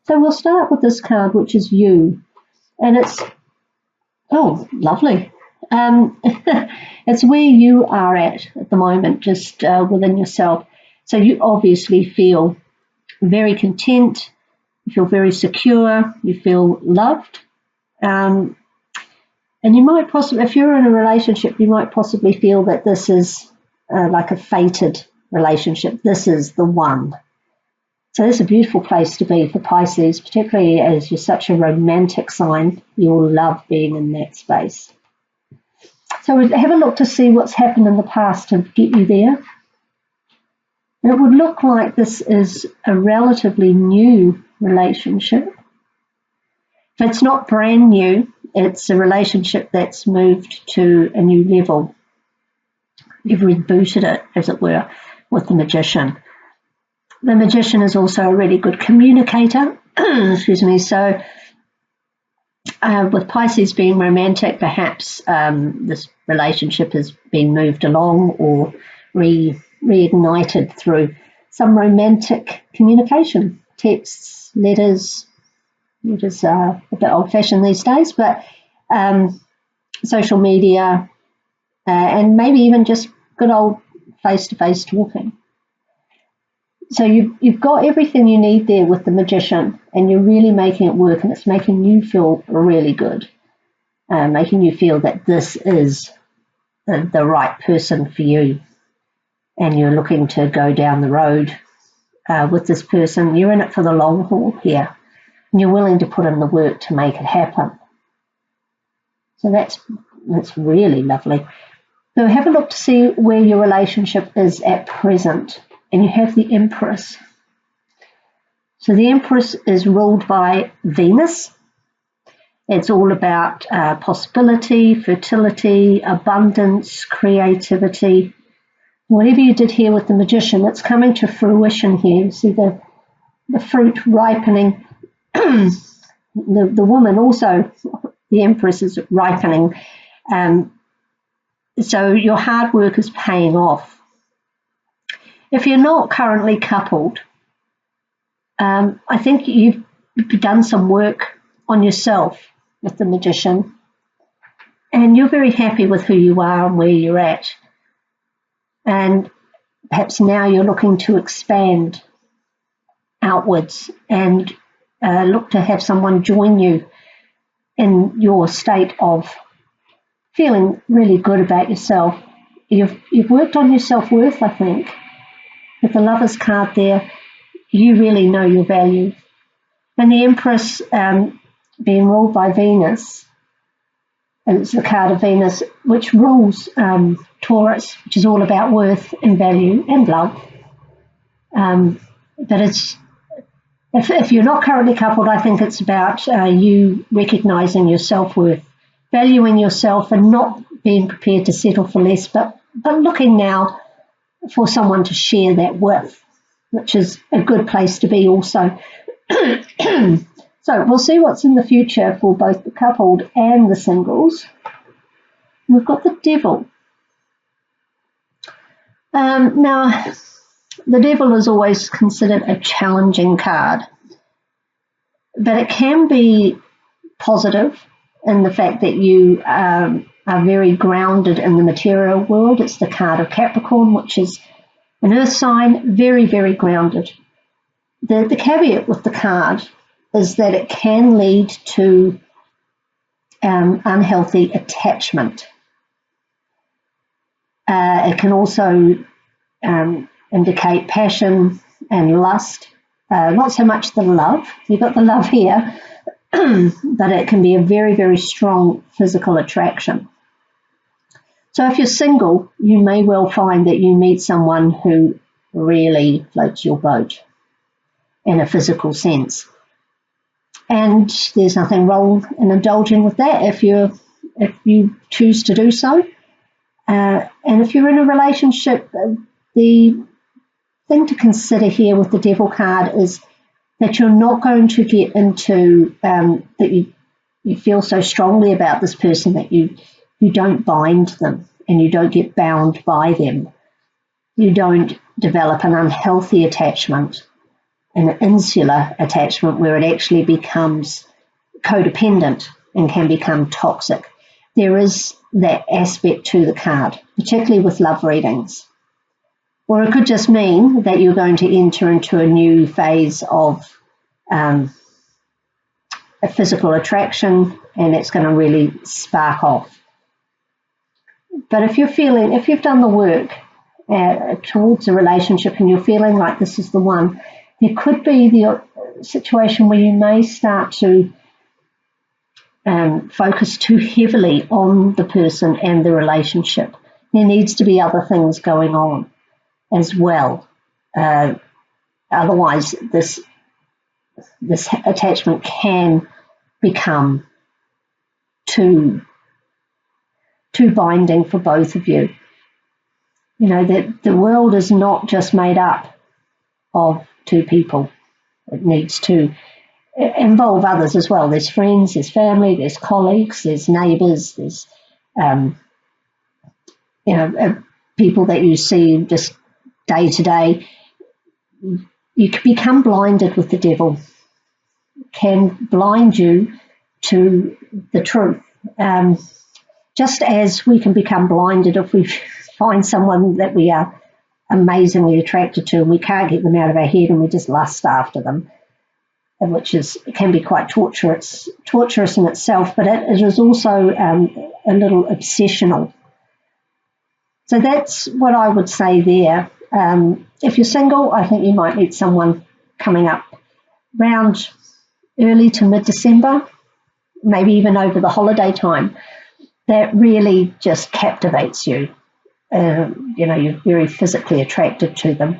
So we'll start with this card, which is you. And it's, oh, lovely. It's where you are at the moment, just within yourself. So you obviously feel very content, you feel very secure, you feel loved. And you might possibly, if you're in a relationship, you might possibly feel that this is like a fated relationship. This is the one. So it's a beautiful place to be for Pisces, particularly as you're such a romantic sign. You'll love being in that space. So we'll have a look to see what's happened in the past to get you there. And it would look like this is a relatively new relationship. If it's not brand new, it's a relationship that's moved to a new level. You've rebooted it, as it were, with the Magician. The Magician is also a really good communicator. Excuse me. So with Pisces being romantic, perhaps this relationship has been moved along or reignited through some romantic communication, texts, letters. It is a bit old-fashioned these days, but social media and maybe even just good old face-to-face talking. So you've got everything you need there with the Magician, and you're really making it work, and it's making you feel really good, making you feel that this is the right person for you, and you're looking to go down the road with this person. You're in it for the long haul here, and you're willing to put in the work to make it happen. So that's really lovely. So have a look to see where your relationship is at present. And you have the Empress. So the Empress is ruled by Venus. It's all about possibility, fertility, abundance, creativity. Whatever you did here with the Magician, it's coming to fruition here. You see the fruit ripening. The woman also, the Empress, is ripening. So your hard work is paying off. If you're not currently coupled, I think you've done some work on yourself with the Magician, and you're very happy with who you are and where you're at. And perhaps now you're looking to expand outwards and look to have someone join you in your state of feeling really good about yourself. You've worked on your self-worth, I think. With the Lovers card there, you really know your value. And the Empress being ruled by Venus, and it's the card of Venus, which rules Taurus, which is all about worth and value and love. But it's if you're not currently coupled, I think it's about you recognising your self-worth, valuing yourself, and not being prepared to settle for less, but looking now for someone to share that with, which is a good place to be also. So we'll see what's in the future for both the coupled and the singles. We've got the Devil. Now, the Devil is always considered a challenging card, but it can be positive in the fact that you are very grounded in the material world. It's the card of Capricorn, which is an earth sign, very, very grounded. The caveat with the card is that it can lead to unhealthy attachment. It can also indicate passion and lust, not so much the love. You've got the love here, but it can be a very, very strong physical attraction. So if you're single, you may well find that you meet someone who really floats your boat in a physical sense. And there's nothing wrong in indulging with that if you choose to do so. And if you're in a relationship, the thing to consider here with the Devil card is that you're not going to get into that you feel so strongly about this person that you don't bind them and you don't get bound by them. You don't develop an unhealthy attachment. an insular attachment where it actually becomes codependent and can become toxic. There is that aspect to the card, particularly with love readings. Or it could just mean that you're going to enter into a new phase of a physical attraction, and it's going to really spark off. But if you've done the work towards a relationship and you're feeling like this is the one, there could be the situation where you may start to focus too heavily on the person and the relationship. There needs to be other things going on as well. Otherwise, this attachment can become too binding for both of you. You know, that the world is not just made up of two people. It needs to involve others as well. There's friends, there's family, there's colleagues, there's neighbours, there's people that you see just day to day. You can become blinded with the devil. Can blind you to the truth. Just as we can become blinded if we find someone that we are amazingly attracted to and we can't get them out of our head and we just lust after them, which can be quite torturous in itself, but it is also a little obsessional. So that's what I would say there. If you're single, I think you might meet someone coming up around early to mid-December, maybe even over the holiday time, that really just captivates you. You're very physically attracted to them.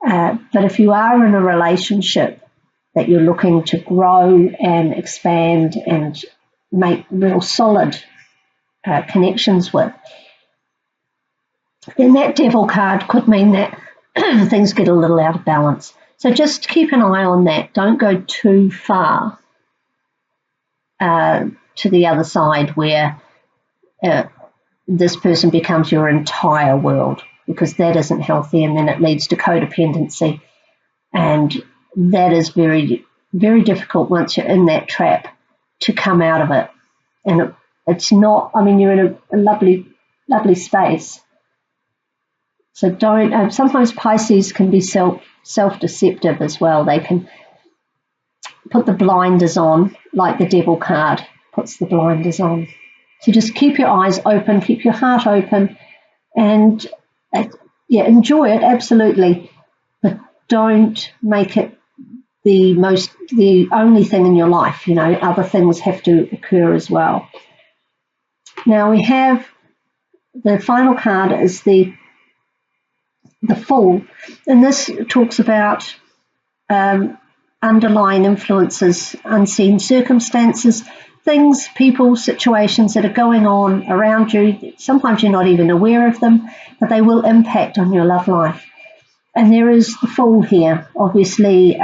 But if you are in a relationship that you're looking to grow and expand and make real solid connections with, then that devil card could mean that things get a little out of balance. So just keep an eye on that. Don't go too far to the other side where this person becomes your entire world, because that isn't healthy, and then it leads to codependency. And that is very, very difficult once you're in that trap to come out of it. And it's not, you're in a lovely, lovely space. So don't, sometimes Pisces can be self-deceptive as well. They can put the blinders on, like the devil card puts the blinders on. So just keep your eyes open, keep your heart open, and enjoy it, absolutely. But don't make it the only thing in your life. Other things have to occur as well. Now we have the final card is the Fool, and this talks about underlying influences, unseen circumstances, things, people, situations that are going on around you. Sometimes you're not even aware of them, but they will impact on your love life. And there is the Fool here. Obviously,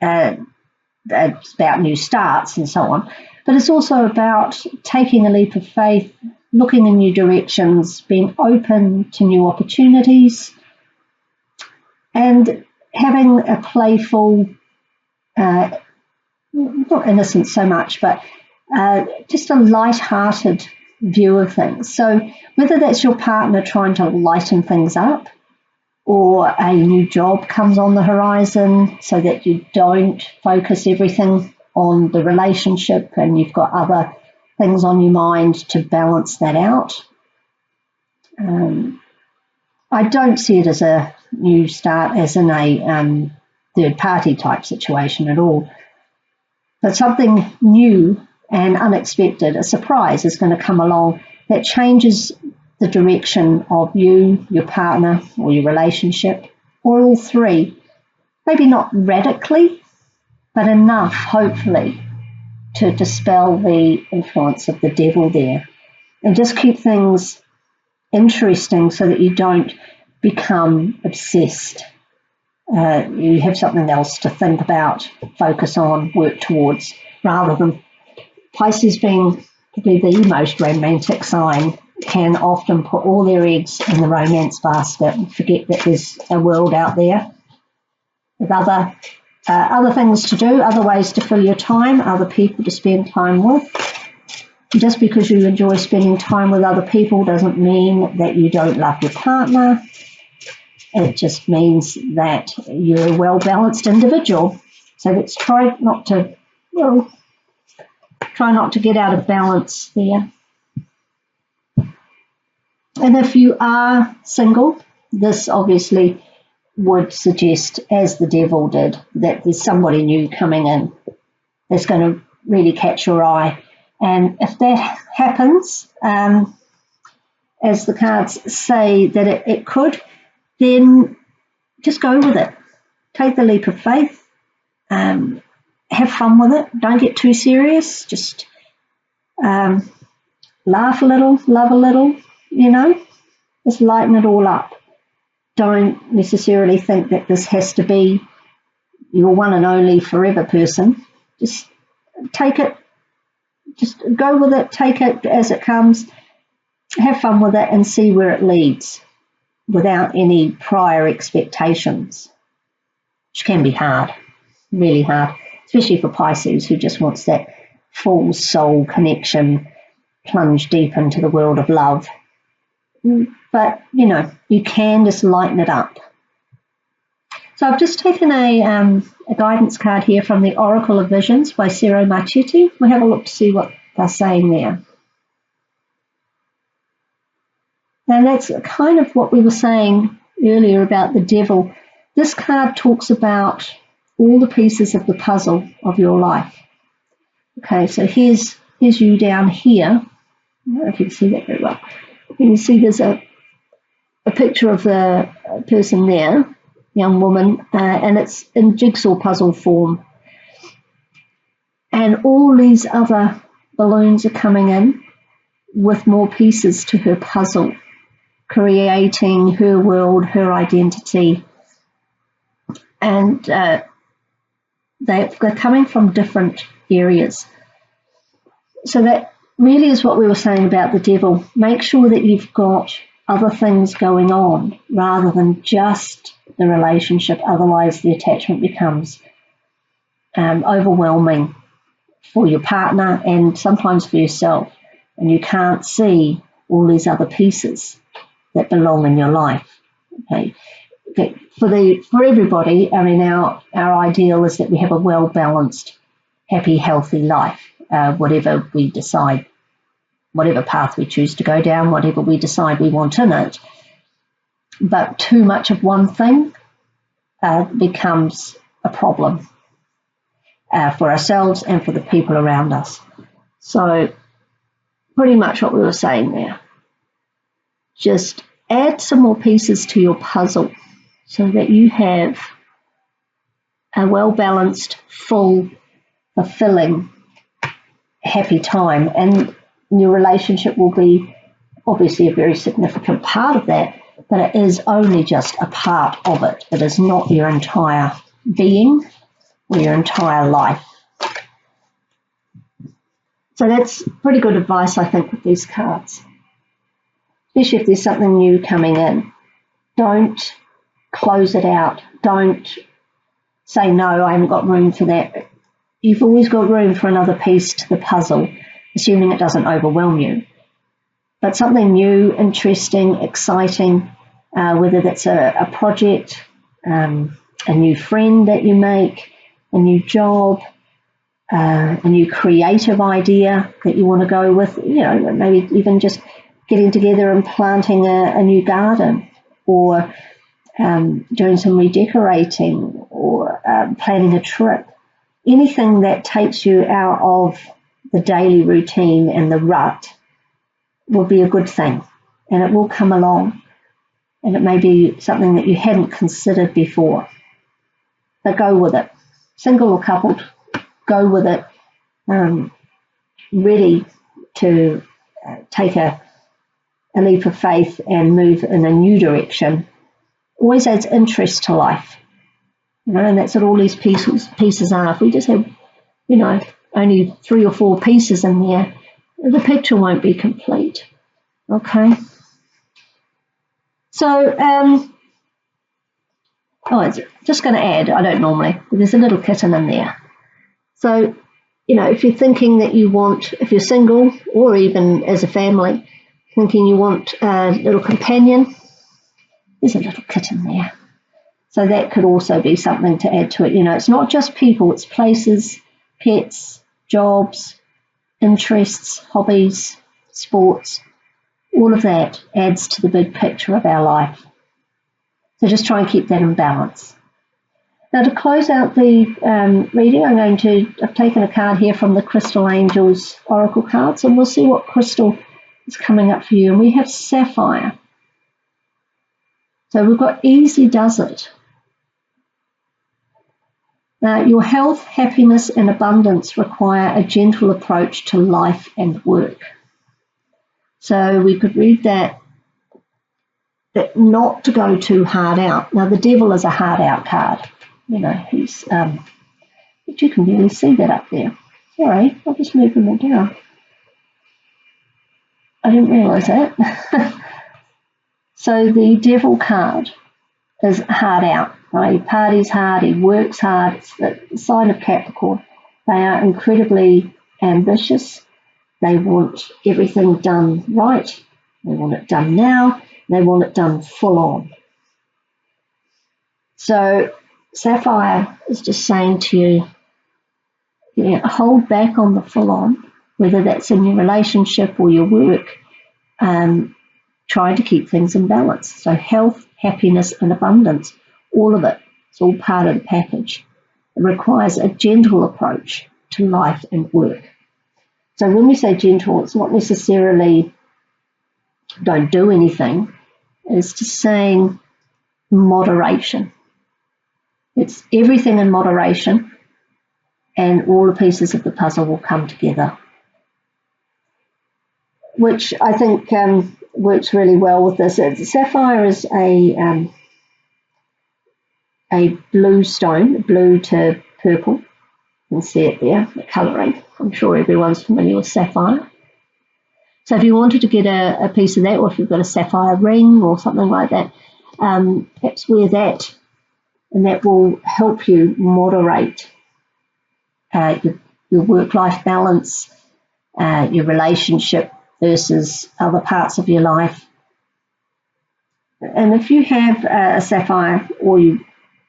it's about new starts and so on, but it's also about taking a leap of faith, looking in new directions, being open to new opportunities, and having a playful, not innocent so much, but just a light-hearted view of things. So whether that's your partner trying to lighten things up, or a new job comes on the horizon so that you don't focus everything on the relationship and you've got other things on your mind to balance that out. I don't see it as a new start, as in a third-party type situation at all. But something new and unexpected, a surprise, is going to come along that changes the direction of you, your partner, or your relationship, or all three. Maybe not radically, but enough, hopefully, to dispel the influence of the devil there. And just keep things interesting so that you don't become obsessed. You have something else to think about, focus on, work towards, rather than Pisces being probably the most romantic sign can often put all their eggs in the romance basket and forget that there's a world out there. with other things to do, other ways to fill your time, other people to spend time with. Just because you enjoy spending time with other people doesn't mean that you don't love your partner. It just means that you're a well-balanced individual. So let's try not to get out of balance there. And if you are single, this obviously would suggest, as the devil did, that there's somebody new coming in that's going to really catch your eye. And if that happens, as the cards say that it could, then just go with it. Take the leap of faith. Have fun with it. Don't get too serious. Just laugh a little, love a little, Just lighten it all up. Don't necessarily think that this has to be your one and only forever person. Just take it. Just go with it. Take it as it comes. Have fun with it and see where it leads without any prior expectations, which can be hard, really hard, especially for Pisces, who just wants that full soul connection, plunge deep into the world of love. But, you can just lighten it up. So I've just taken a guidance card here from the Oracle of Visions by Ciro Marchetti. We'll have a look to see what they're saying there. And that's kind of what we were saying earlier about the devil. This card talks about all the pieces of the puzzle of your life. Okay, so here's you down here. I don't know if you can see that very well. You can see there's a picture of the person there, young woman, and it's in jigsaw puzzle form. And all these other balloons are coming in with more pieces to her puzzle, creating her world, her identity. And they're coming from different areas. So that really is what we were saying about the devil. Make sure that you've got other things going on rather than just the relationship. Otherwise, the attachment becomes overwhelming for your partner and sometimes for yourself. And you can't see all these other pieces that belong in your life. Okay. For everybody, I mean, our ideal is that we have a well-balanced, happy, healthy life, whatever we decide, whatever path we choose to go down, whatever we decide we want in it. But too much of one thing becomes a problem for ourselves and for the people around us. So pretty much what we were saying there. Just add some more pieces to your puzzle so that you have a well-balanced, full, fulfilling, happy time. And your relationship will be obviously a very significant part of that, but it is only just a part of it. It is not your entire being or your entire life. So that's pretty good advice, I think, with these cards. Especially if there's something new coming in. Don't close it out. Don't say, no, I haven't got room for that. You've always got room for another piece to the puzzle, assuming it doesn't overwhelm you. But something new, interesting, exciting, whether that's a project, a new friend that you make, a new job, a new creative idea that you want to go with, maybe even just getting together and planting a new garden, or doing some redecorating, or planning a trip. Anything that takes you out of the daily routine and the rut will be a good thing, and it will come along, and it may be something that you hadn't considered before. But go with it. Single or coupled, go with it, ready to take a leap of faith and move in a new direction. Always adds interest to life. And that's what all these pieces are. If we just have, only 3 or 4 pieces in there, the picture won't be complete. Okay? So Oh, it's just going to add, I don't normally, but there's a little kitten in there. So, if you're thinking that you want, if you're single or even as a family, thinking you want a little companion, there's a little kitten there. So that could also be something to add to it. It's not just people, it's places, pets, jobs, interests, hobbies, sports. All of that adds to the big picture of our life. So just try and keep that in balance. Now, to close out the reading, I've taken a card here from the Crystal Angels Oracle cards, and we'll see what crystal is coming up for you. And we have sapphire. So we've got easy does it. Your health, happiness, and abundance require a gentle approach to life and work. So we could read that not to go too hard out. Now, the devil is a hard out card. He's, but you can really see that up there. Sorry, I'll just move them down. I didn't realise that. So the devil card is hard out. He parties hard, he works hard. It's the sign of Capricorn. They are incredibly ambitious. They want everything done right. They want it done now. They want it done full on. So Sapphire is just saying to you, hold back on the full on, whether that's in your relationship or your work, trying to keep things in balance. So health, happiness, and abundance, all of it, it's all part of the package. It requires a gentle approach to life and work. So when we say gentle, it's not necessarily don't do anything. It's just saying moderation. It's everything in moderation, and all the pieces of the puzzle will come together, which I think works really well with this. Sapphire is a blue stone, blue to purple. You can see it there, the colouring. I'm sure everyone's familiar with sapphire. So if you wanted to get a piece of that, or if you've got a sapphire ring or something like that, perhaps wear that, and that will help you moderate your work-life balance, your relationship versus other parts of your life. And if you have a sapphire, or you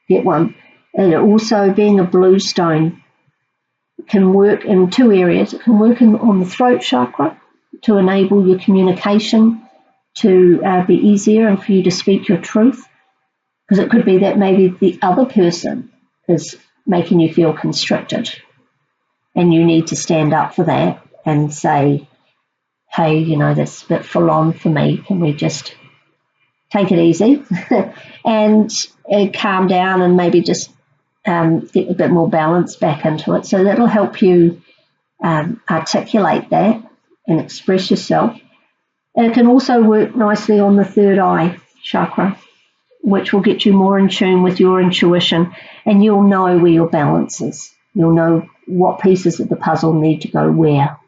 get one, and also being a blue stone can work in two areas. It can work on the throat chakra to enable your communication to be easier and for you to speak your truth, because it could be that maybe the other person is making you feel constricted and you need to stand up for that and say, hey, that's a bit full on for me. Can we just take it easy and calm down and maybe just get a bit more balance back into it. So that'll help you articulate that and express yourself. And it can also work nicely on the third eye chakra, which will get you more in tune with your intuition, and you'll know where your balance is. You'll know what pieces of the puzzle need to go where.